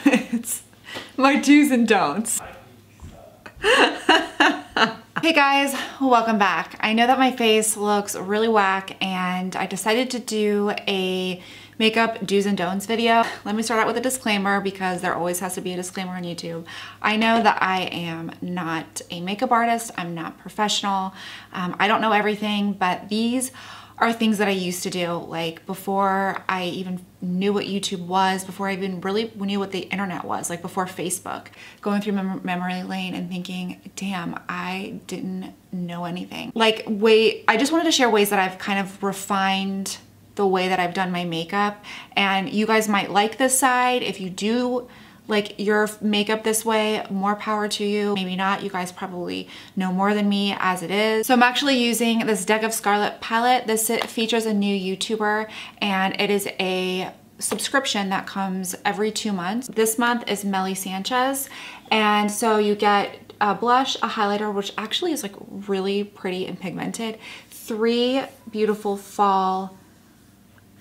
It's my do's and don'ts. Hey guys, welcome back. I know that my face looks really whack and I decided to do a makeup do's and don'ts video. Let me start out with a disclaimer because there always has to be a disclaimer on YouTube. I know that I am not a makeup artist. I'm not professional. I don't know everything, but these are things that I used to do, like before I even knew what YouTube was, before I even really knew what the internet was, like before Facebook, going through memory lane and thinking, damn, I didn't know anything. Like, I just wanted to share ways that I've kind of refined the way that I've done my makeup, and you guys might like this side. If you do like your makeup this way, more power to you. Maybe not, you guys probably know more than me as it is. So I'm actually using this Deck of Scarlet palette. This features a new YouTuber and it is a subscription that comes every 2 months. This month is Melly Sanchez, and so you get a blush, a highlighter, which actually is like really pretty and pigmented, 3 beautiful fall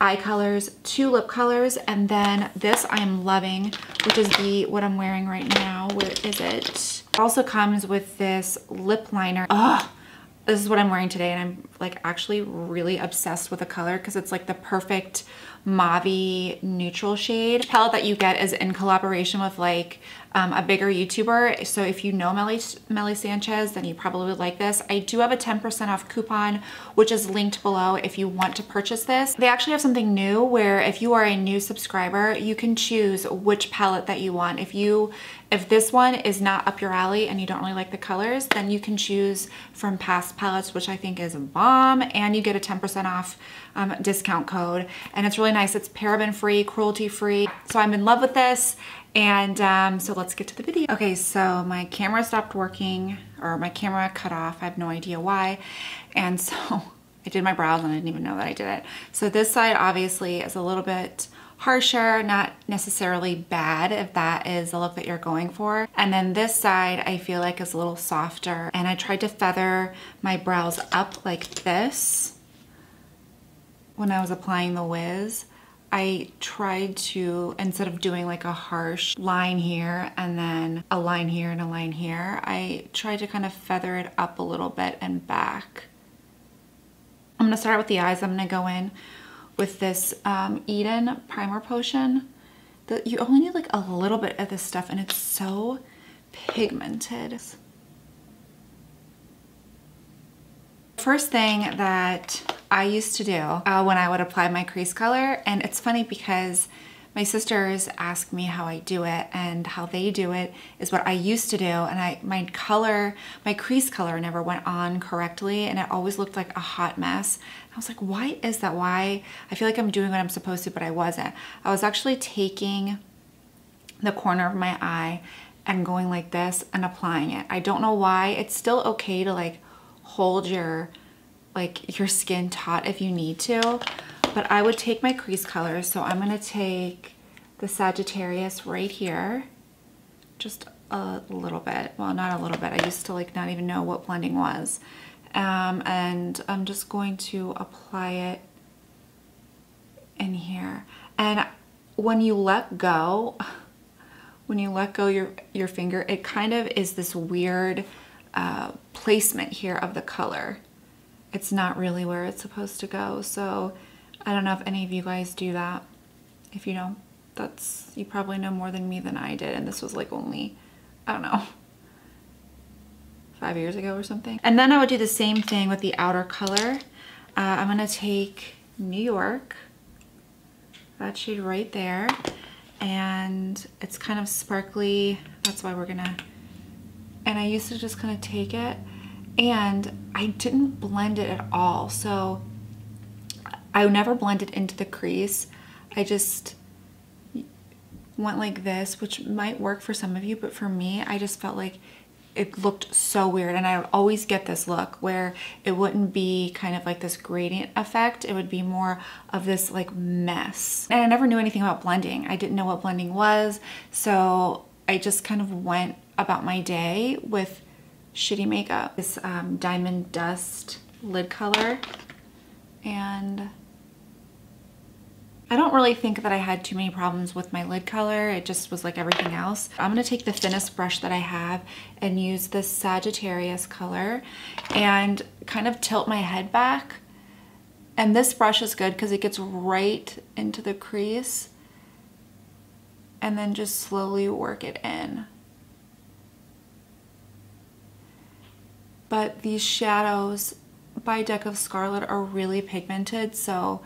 eye colors, 2 lip colors, and then this I am loving, which is what I'm wearing right now. Where is it? It also comes with this lip liner. This is what I'm wearing today, and I'm like actually really obsessed with the color because it's like the perfect mauve-y neutral shade. The palette that you get is in collaboration with like a bigger YouTuber. So if you know Melly Sanchez, then you probably would like this. I do have a 10% off coupon, which is linked below if you want to purchase this. They actually have something new where if you are a new subscriber, you can choose which palette that you want. If this one is not up your alley and you don't really like the colors, then you can choose from past palettes, which I think is a bomb, and you get a 10% off discount code. And it's really nice. It's paraben free, cruelty free. So I'm in love with this. And so let's get to the video. Okay, so my camera stopped working, or my camera cut off. I have no idea why. And so I did my brows and I didn't even know that I did it. So this side obviously is a little bit harsher, not necessarily bad if that is the look that you're going for. And then this side I feel like is a little softer. And I tried to feather my brows up like this when I was applying the Wiz. I tried to, instead of doing like a harsh line here and then a line here and a line here, I tried to kind of feather it up a little bit and back. I'm gonna start with the eyes. I'm gonna go in with this Eden Primer Potion. You only need like a little bit of this stuff and it's so pigmented. First thing that I used to do when I would apply my crease color, and it's funny because my sisters ask me how I do it, and how they do it is what I used to do, and my crease color never went on correctly and it always looked like a hot mess. I was like, why is that? Why? I feel like I'm doing what I'm supposed to, but I wasn't. I was actually taking the corner of my eye and going like this and applying it. I don't know why. It's still okay to like hold your skin taut if you need to, but I would take my crease color. So I'm gonna take the Sagittarius right here, just a little bit. Well, not a little bit. I used to like not even know what blending was. And I'm just going to apply it in here. And when you let go your finger, it kind of is this weird placement here of the color. It's not really where it's supposed to go. So I don't know if any of you guys do that. If you don't, you probably know more than me than I did. And this was like only, I don't know, 5 years ago or something. And then I would do the same thing with the outer color. I'm gonna take New York, that shade right there. And it's kind of sparkly. That's why and I used to just kind of take it, and I didn't blend it at all. So I never blended into the crease. I just went like this, which might work for some of you, but for me, I just felt like it looked so weird. And I would always get this look where it wouldn't be kind of like this gradient effect. It would be more of this like mess. And I never knew anything about blending. I didn't know what blending was. So I just kind of went about my day with shitty makeup. This Diamond Dust lid color, and I don't really think that I had too many problems with my lid color. It just was like everything else. I'm gonna take the thinnest brush that I have and use this Sagittarius color and kind of tilt my head back. And this brush is good because it gets right into the crease and then just slowly work it in. But these shadows by Deck of Scarlet are really pigmented, so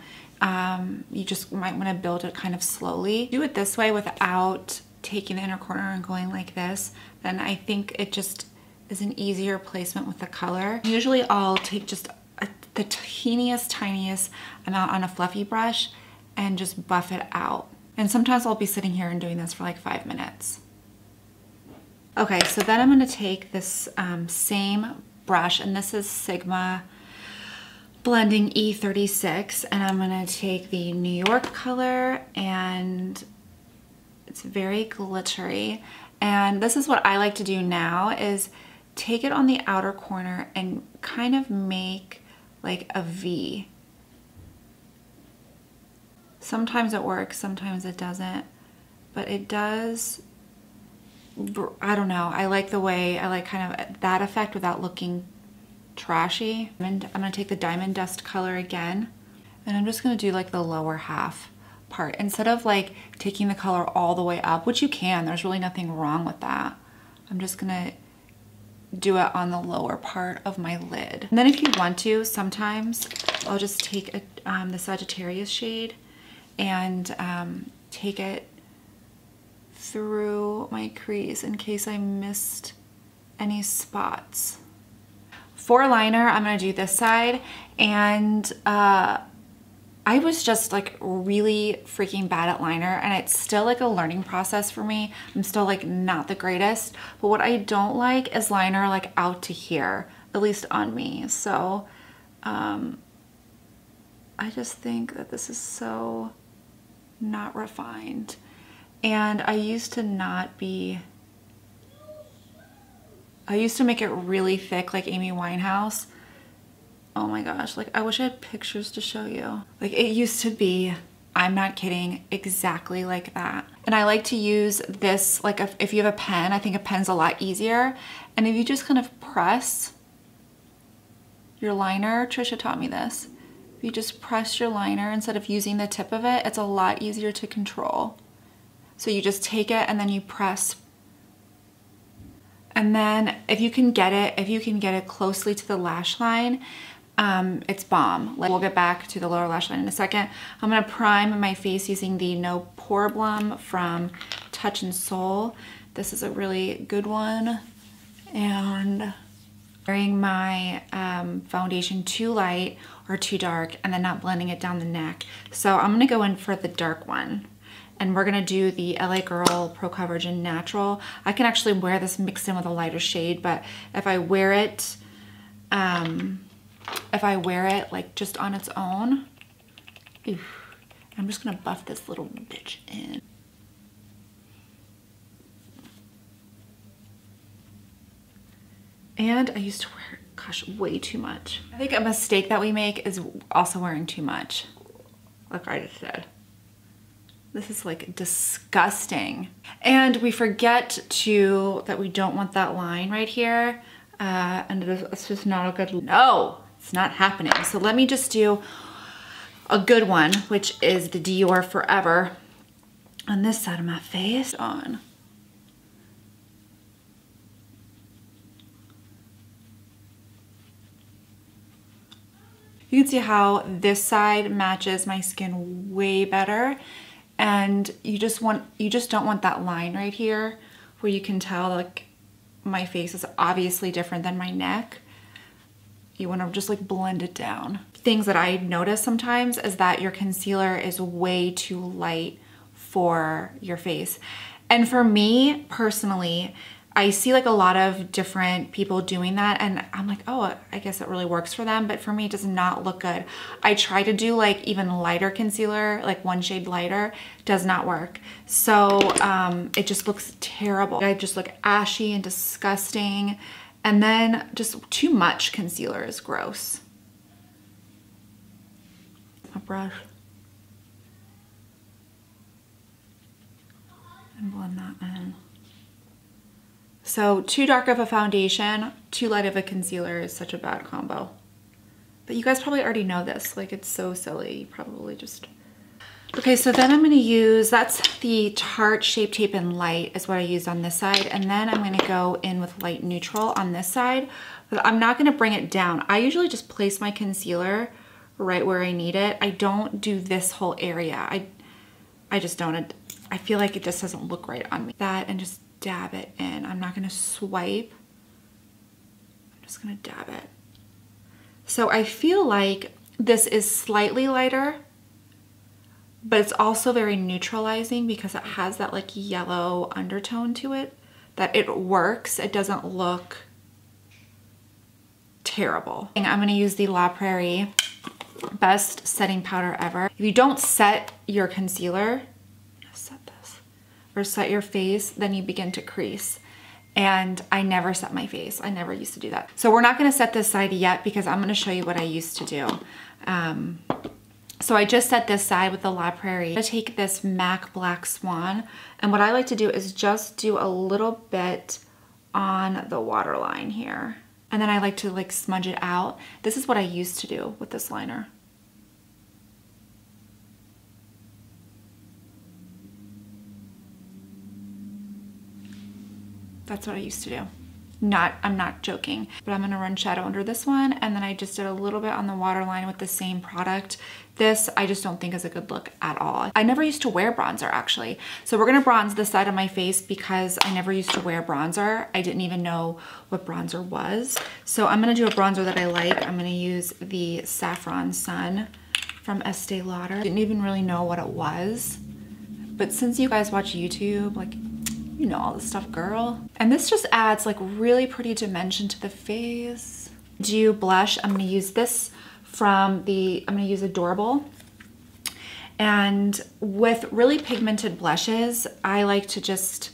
you just might want to build it kind of slowly. Do it this way without taking the inner corner and going like this, then I think it just is an easier placement with the color. Usually I'll take just the tiniest amount on a fluffy brush and just buff it out. And sometimes I'll be sitting here and doing this for like 5 minutes. Okay, so then I'm gonna take this same brush, and this is Sigma Blending E36, and I'm gonna take the New York color, and it's very glittery. And this is what I like to do now, is take it on the outer corner and kind of make like a V. Sometimes it works, sometimes it doesn't, but it does. I don't know, I like the way, I like kind of that effect without looking trashy. And I'm gonna take the Diamond Dust color again, and I'm just gonna do like the lower half part. Instead of like taking the color all the way up, which you can, there's really nothing wrong with that. I'm just gonna do it on the lower part of my lid. And then if you want to, sometimes I'll just take the Sagittarius shade and take it through my crease in case I missed any spots. For liner, I'm gonna do this side, and I was just like really freaking bad at liner, and it's still like a learning process for me. I'm still like not the greatest, but what I don't like is liner like out to here, at least on me. So I just think that this is so not refined. And I used to make it really thick like Amy Winehouse. Oh my gosh, like I wish I had pictures to show you. Like it used to be, I'm not kidding, exactly like that. And I like to use this, like if you have a pen, I think a pen's a lot easier. And if you just kind of press your liner, Trisha taught me this. If you just press your liner instead of using the tip of it, it's a lot easier to control. So you just take it and then you press. And then if you can get it closely to the lash line, it's bomb. We'll get back to the lower lash line in a second. I'm gonna prime my face using the No Problem from Touch and Soul. This is a really good one. And wearing my foundation too light or too dark and then not blending it down the neck. So I'm gonna go in for the dark one. And we're gonna do the LA Girl Pro Coverage in Natural. I can actually wear this mixed in with a lighter shade, but if I wear it like just on its own, I'm just gonna buff this little bitch in. And I used to wear, gosh, way too much. I think a mistake that we make is also wearing too much, like I just said. This is like disgusting. And we forget that we don't want that line right here. And it's just not a good, no, it's not happening. So let me just do a good one, which is the Dior Forever on this side of my face on. You can see how this side matches my skin way better. And you just don't want that line right here where you can tell like my face is obviously different than my neck. You want to just like blend it down. Things that I notice sometimes is that your concealer is way too light for your face. And for me personally, I see like a lot of different people doing that, and I'm like, oh, I guess it really works for them, but for me it does not look good. I try to do like even lighter concealer, like one shade lighter, does not work. So it just looks terrible. I just look ashy and disgusting, and then just too much concealer is gross. A brush. on that end. So too dark of a foundation, too light of a concealer is such a bad combo. But you guys probably already know this, like it's so silly, you probably just... Okay, so then I'm gonna use, that's the Tarte Shape Tape in Light is what I used on this side. And then I'm gonna go in with Light Neutral on this side. But I'm not gonna bring it down. I usually just place my concealer right where I need it. I don't do this whole area. I just don't, I feel like it just doesn't look right on me. That and just dab it in. I'm not gonna swipe. I'm just gonna dab it. So I feel like this is slightly lighter, but it's also very neutralizing because it has that like yellow undertone to it, that it works. It doesn't look terrible. I'm gonna use the La Prairie Best Setting Powder Ever. If you don't set your concealer, set this, or set your face, then you begin to crease. And I never set my face. I never used to do that. So we're not gonna set this side yet because I'm gonna show you what I used to do. So I just set this side with the La Prairie. I'm gonna take this MAC Black Swan, and what I like to do is just do a little bit on the waterline here. And then I like to like smudge it out. This is what I used to do with this liner. That's what I used to do. I'm not joking, but I'm gonna run shadow under this one, and then I just did a little bit on the waterline with the same product. This I just don't think is a good look at all. I never used to wear bronzer actually. So we're gonna bronze this side of my face because I never used to wear bronzer. I didn't even know what bronzer was. So I'm gonna do a bronzer that I like. I'm gonna use the Saffron Sun from Estee Lauder. Didn't even really know what it was, but since you guys watch YouTube, like, you know all this stuff, girl. And this just adds like really pretty dimension to the face. Do blush, I'm gonna use this from I'm gonna use Adorable. And with really pigmented blushes, I like to just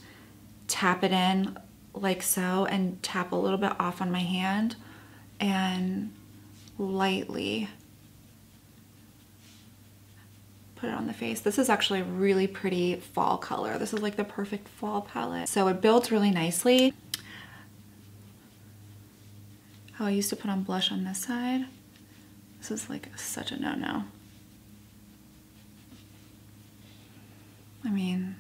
tap it in like so and tap a little bit off on my hand and lightly put it on the face. This is actually a really pretty fall color. This is like the perfect fall palette. So it builds really nicely. How I used to put on blush on this side. This is like such a no-no. I mean,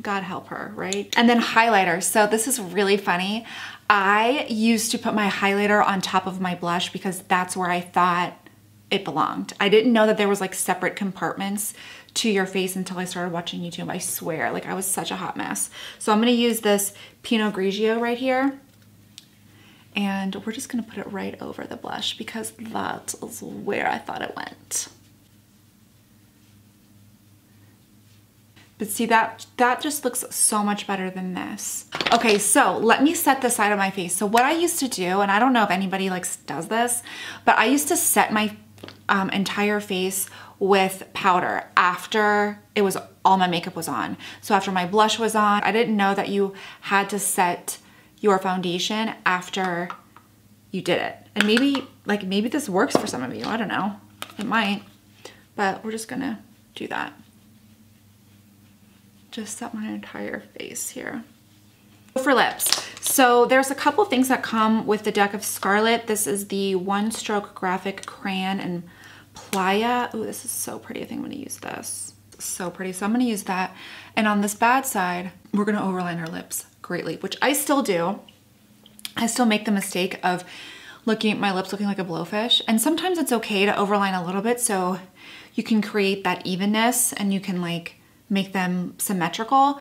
God help her, right? And then highlighter. So this is really funny. I used to put my highlighter on top of my blush because that's where I thought it belonged. I didn't know that there was like separate compartments to your face until I started watching YouTube. I swear, like I was such a hot mess. So I'm gonna use this Pinot Grigio right here. And we're just gonna put it right over the blush because that is where I thought it went. But see, that just looks so much better than this. Okay, so let me set the side of my face. So what I used to do, and I don't know if anybody like does this, but I used to set my entire face with powder after all my makeup was on. So after my blush was on, I didn't know that you had to set your foundation after you did it. And maybe this works for some of you, I don't know. It might, but we're just gonna do that. Just set my entire face here. For lips, so there's a couple things that come with the deck of Scarlet. This is the One Stroke Graphic Crayon and Playa. Oh, this is so pretty. I think I'm gonna use this. So pretty. So I'm gonna use that. And on this bad side, we're gonna overline our lips greatly, which I still do. I still make the mistake of looking at my lips looking like a blowfish. And sometimes it's okay to overline a little bit so you can create that evenness and you can like make them symmetrical.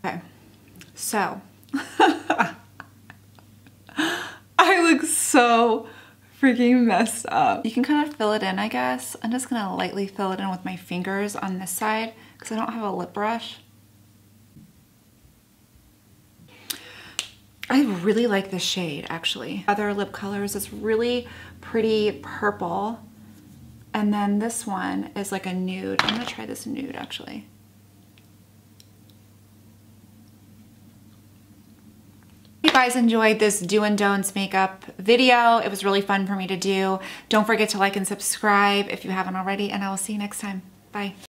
Okay, so I look so freaking messed up. You can kind of fill it in, I guess. I'm just gonna lightly fill it in with my fingers on this side because I don't have a lip brush. I really like this shade actually. Other lip colors, this really pretty purple. And then this one is like a nude. I'm gonna try this nude actually. If you guys enjoyed this do and don'ts makeup video, it was really fun for me to do. Don't forget to like and subscribe if you haven't already, and I will see you next time. Bye.